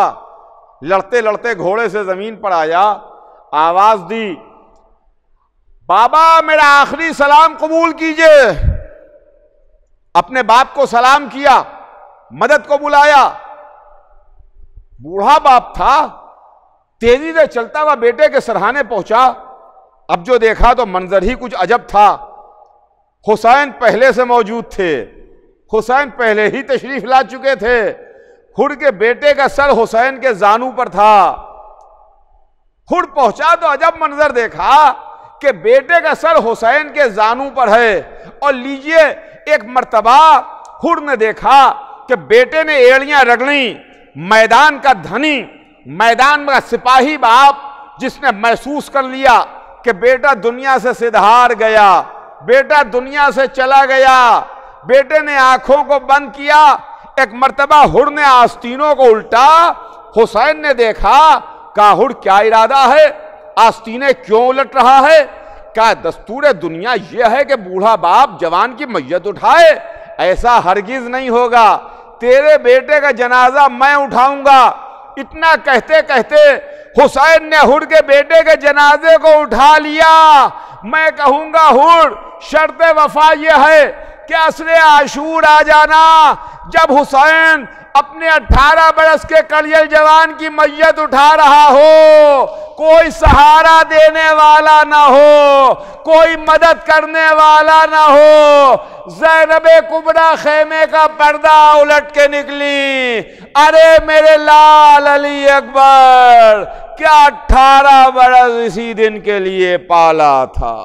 लड़ते लड़ते घोड़े से जमीन पर आया, आवाज दी, बाबा मेरा आखिरी सलाम कबूल कीजिए। अपने बाप को सलाम किया, मदद को बुलाया। बूढ़ा बाप था, तेजी से चलता हुआ बेटे के सरहाने पहुंचा। अब जो देखा तो मंजर ही कुछ अजब था। हुसैन पहले से मौजूद थे, हुसैन पहले ही तशरीफ ला चुके थे। हुड के बेटे का सर हुसैन के जानू पर था। हुड पहुंचा तो अजब मंजर देखा कि बेटे का सर हुसैन के जानू पर है। और लीजिए, एक मर्तबा हुड ने देखा कि बेटे ने एड़ियां रगड़ी। मैदान का धनी, मैदान का सिपाही बाप, जिसने महसूस कर लिया कि बेटा दुनिया से सिधार गया, बेटा दुनिया से चला गया, बेटे ने आंखों को बंद किया। एक मर्तबा हुड ने आस्तीनों को उल्टा, हुसैन ने देखा, कहा हुड क्या इरादा है, आस्तीनें क्यों उलट रहा है? क्या दस्तूर दुनिया यह है कि बूढ़ा बाप जवान की मैयत उठाए? ऐसा हरगिज नहीं होगा, तेरे बेटे का जनाजा मैं उठाऊंगा। इतना कहते कहते हुसैन ने हुड के बेटे के जनाजे को उठा लिया। मैं कहूंगा हुड, शर्त वफा यह है कि असरे आशूर आ जाना, जब हुसैन अपने 18 बरस के कलियल जवान की मैयत उठा रहा हो, कोई सहारा देने वाला ना हो, कोई मदद करने वाला ना हो। ज़ैनबे कुबरा खेमे का पर्दा उलट के निकली, अरे मेरे लाल अली अकबर, क्या 18 बरस इसी दिन के लिए पाला था।